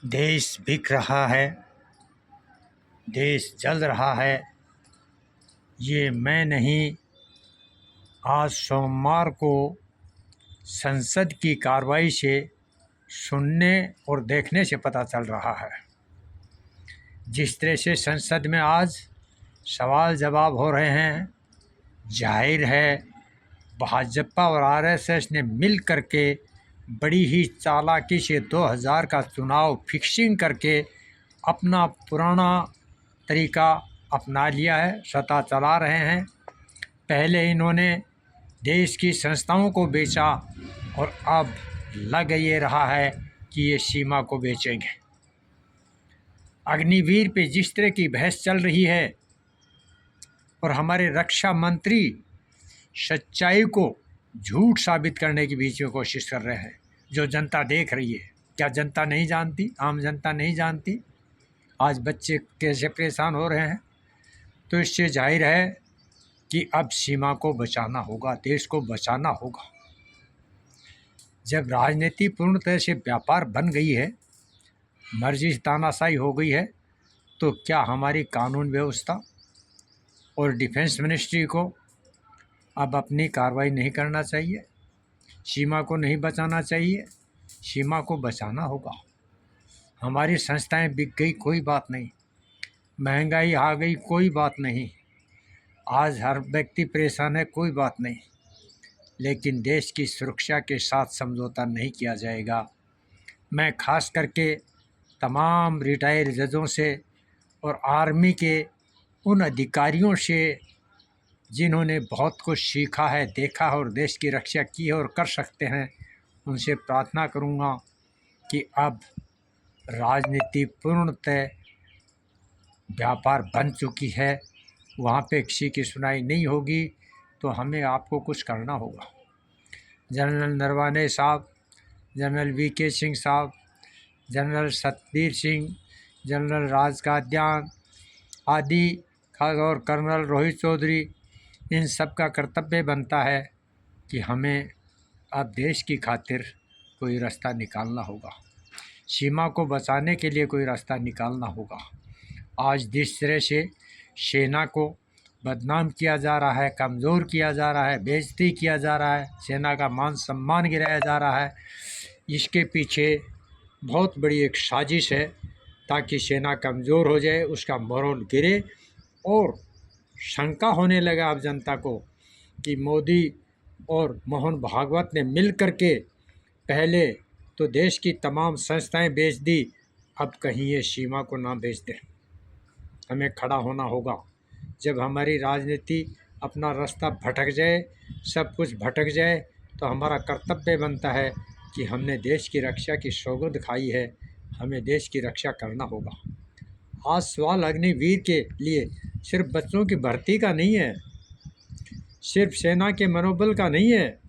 देश बिक रहा है, देश जल रहा है। ये मैं नहीं, आज सोमवार को संसद की कार्रवाई से सुनने और देखने से पता चल रहा है। जिस तरह से संसद में आज सवाल जवाब हो रहे हैं, जाहिर है भाजपा और आरएसएस ने मिल करके बड़ी ही चालाकी से 2000 का चुनाव फिक्सिंग करके अपना पुराना तरीका अपना लिया है, सत्ता चला रहे हैं। पहले इन्होंने देश की संस्थाओं को बेचा और अब लग ये रहा है कि ये सीमा को बेचेंगे। अग्निवीर पे जिस तरह की बहस चल रही है और हमारे रक्षा मंत्री सच्चाई को झूठ साबित करने की बीच में कोशिश कर रहे हैं, जो जनता देख रही है। क्या जनता नहीं जानती? आम जनता नहीं जानती आज बच्चे कैसे परेशान हो रहे हैं? तो इससे जाहिर है कि अब सीमा को बचाना होगा, देश को बचाना होगा। जब राजनीति पूर्ण तरह से व्यापार बन गई है, मर्जी से तानाशाही हो गई है, तो क्या हमारी कानून व्यवस्था और डिफेंस मिनिस्ट्री को अब अपनी कार्रवाई नहीं करना चाहिए? सीमा को नहीं बचाना चाहिए? सीमा को बचाना होगा। हमारी संस्थाएं बिक गई, कोई बात नहीं। महंगाई आ गई, कोई बात नहीं। आज हर व्यक्ति परेशान है, कोई बात नहीं। लेकिन देश की सुरक्षा के साथ समझौता नहीं किया जाएगा। मैं खास करके तमाम रिटायर्ड जजों से और आर्मी के उन अधिकारियों से जिन्होंने बहुत कुछ सीखा है, देखा है और देश की रक्षा की है और कर सकते हैं, उनसे प्रार्थना करूंगा कि अब राजनीति पूर्णतः व्यापार बन चुकी है, वहाँ पे किसी की सुनाई नहीं होगी। तो हमें आपको कुछ करना होगा। जनरल नरवणे साहब, जनरल वीके सिंह साहब, जनरल सतबीर सिंह, जनरल राजकाद्यान आदि और कर्नल रोहित चौधरी, इन सब का कर्तव्य बनता है कि हमें अब देश की खातिर कोई रास्ता निकालना होगा। सीमा को बचाने के लिए कोई रास्ता निकालना होगा। आज जिस तरह से सेना को बदनाम किया जा रहा है, कमज़ोर किया जा रहा है, बेइज्जती किया जा रहा है, सेना का मान सम्मान गिराया जा रहा है, इसके पीछे बहुत बड़ी एक साजिश है ताकि सेना कमज़ोर हो जाए, उसका मोरल गिरे और शंका होने लगा अब जनता को कि मोदी और मोहन भागवत ने मिल करके पहले तो देश की तमाम संस्थाएं बेच दी, अब कहीं ये सीमा को ना बेच दें। हमें खड़ा होना होगा। जब हमारी राजनीति अपना रास्ता भटक जाए, सब कुछ भटक जाए, तो हमारा कर्तव्य बनता है कि हमने देश की रक्षा की सौगंध खाई है, हमें देश की रक्षा करना होगा। आज सवाल अग्निवीर के लिए सिर्फ बच्चों की भर्ती का नहीं है, सिर्फ सेना के मनोबल का नहीं है,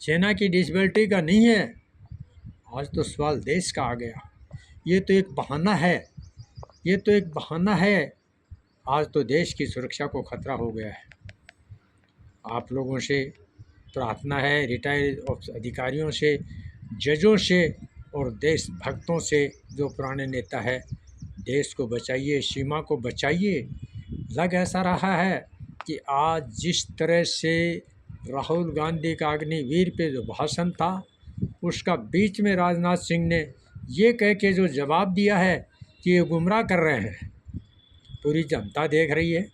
सेना की डिसेबिलिटी का नहीं है। आज तो सवाल देश का आ गया। ये तो एक बहाना है, ये तो एक बहाना है। आज तो देश की सुरक्षा को खतरा हो गया है। आप लोगों से प्रार्थना है, रिटायर्ड अधिकारियों से, जजों से और देशभक्तों से, जो पुराने नेता है, देश को बचाइए, सीमा को बचाइए। लग ऐसा रहा है कि आज जिस तरह से राहुल गांधी का अग्निवीर पे जो भाषण था, उसका बीच में राजनाथ सिंह ने ये कह के जो जवाब दिया है कि ये गुमराह कर रहे हैं। पूरी जनता देख रही है,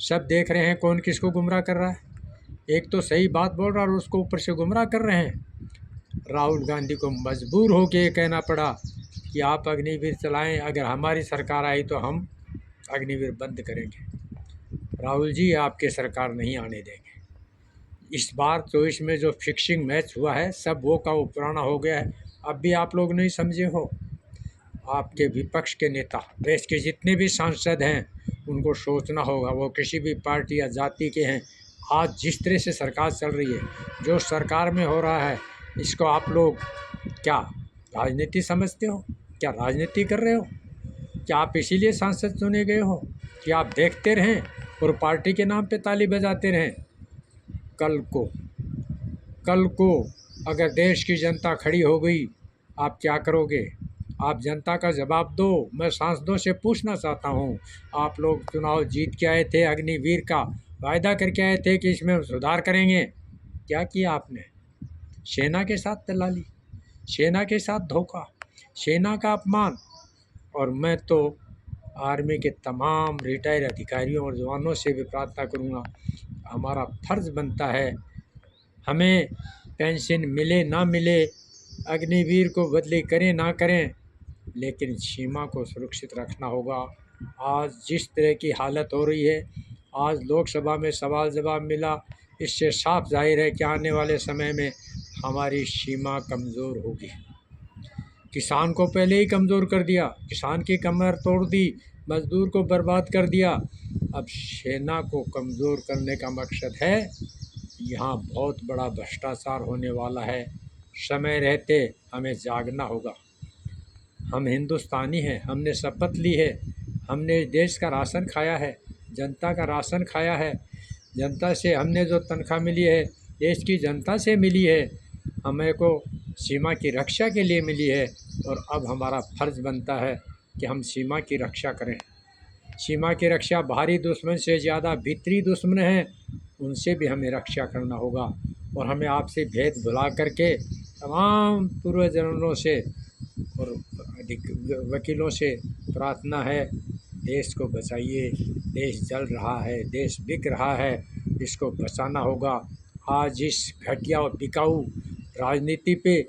सब देख रहे हैं कौन किसको गुमराह कर रहा है। एक तो सही बात बोल रहा है और उसको ऊपर से गुमराह कर रहे हैं। राहुल गांधी को मजबूर होकर ये कहना पड़ा कि आप अग्निवीर चलाएं, अगर हमारी सरकार आई तो हम अग्निवीर बंद करेंगे। राहुल जी, आपके सरकार नहीं आने देंगे। इस बार 24 में जो फिक्सिंग मैच हुआ है, सब वो का वो पुराना हो गया है। अब भी आप लोग नहीं समझे हो। आपके विपक्ष के नेता, देश के जितने भी सांसद हैं, उनको सोचना होगा, वो किसी भी पार्टी या जाति के हैं। आज जिस तरह से सरकार चल रही है, जो सरकार में हो रहा है, इसको आप लोग क्या राजनीति समझते हो? क्या राजनीति कर रहे हो? क्या आप इसीलिए सांसद चुने गए हो कि आप देखते रहें और पार्टी के नाम पे ताली बजाते रहें? कल को अगर देश की जनता खड़ी हो गई, आप क्या करोगे? आप जनता का जवाब दो। मैं सांसदों से पूछना चाहता हूँ, आप लोग चुनाव जीत के आए थे, अग्निवीर का वायदा करके आए थे कि इसमें सुधार करेंगे, क्या किया आपने? सेना के साथ दलाली, सेना के साथ धोखा, सेना का अपमान। और मैं तो आर्मी के तमाम रिटायर्ड अधिकारियों और जवानों से भी प्रार्थना करूँगा, हमारा फर्ज बनता है, हमें पेंशन मिले ना मिले, अग्निवीर को बदली करें ना करें, लेकिन सीमा को सुरक्षित रखना होगा। आज जिस तरह की हालत हो रही है, आज लोकसभा में सवाल जवाब मिला, इससे साफ जाहिर है कि आने वाले समय में हमारी सीमा कमज़ोर होगी। किसान को पहले ही कमज़ोर कर दिया, किसान की कमर तोड़ दी, मज़दूर को बर्बाद कर दिया, अब सेना को कमज़ोर करने का मकसद है। यहाँ बहुत बड़ा भ्रष्टाचार होने वाला है। समय रहते हमें जागना होगा। हम हिंदुस्तानी हैं, हमने शपथ ली है, हमने देश का राशन खाया है, जनता का राशन खाया है, जनता से हमने जो तनख्वाह मिली है देश की जनता से मिली है, हमें को सीमा की रक्षा के लिए मिली है। और अब हमारा फ़र्ज़ बनता है कि हम सीमा की रक्षा करें। सीमा की रक्षा बाहरी दुश्मन से ज़्यादा भीतरी दुश्मन हैं, उनसे भी हमें रक्षा करना होगा। और हमें आपसे भेद भुला करके तमाम पूर्वजनों से और वकीलों से प्रार्थना है, देश को बचाइए, देश जल रहा है, देश बिक रहा है, इसको बचाना होगा। आज इस घटिया और बिकाऊ राजनीति पे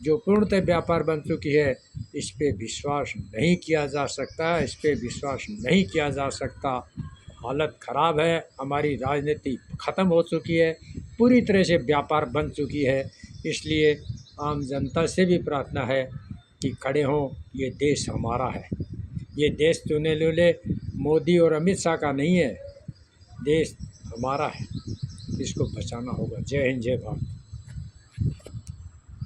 जो पूर्णतः व्यापार बन चुकी है, इस पे विश्वास नहीं किया जा सकता, इस पे विश्वास नहीं किया जा सकता। हालत ख़राब है, हमारी राजनीति ख़त्म हो चुकी है, पूरी तरह से व्यापार बन चुकी है। इसलिए आम जनता से भी प्रार्थना है कि खड़े हों, ये देश हमारा है, ये देश चुने लुले मोदी और अमित शाह का नहीं है, देश हमारा है, इसको बचाना होगा। जय हिंद, जय भारत।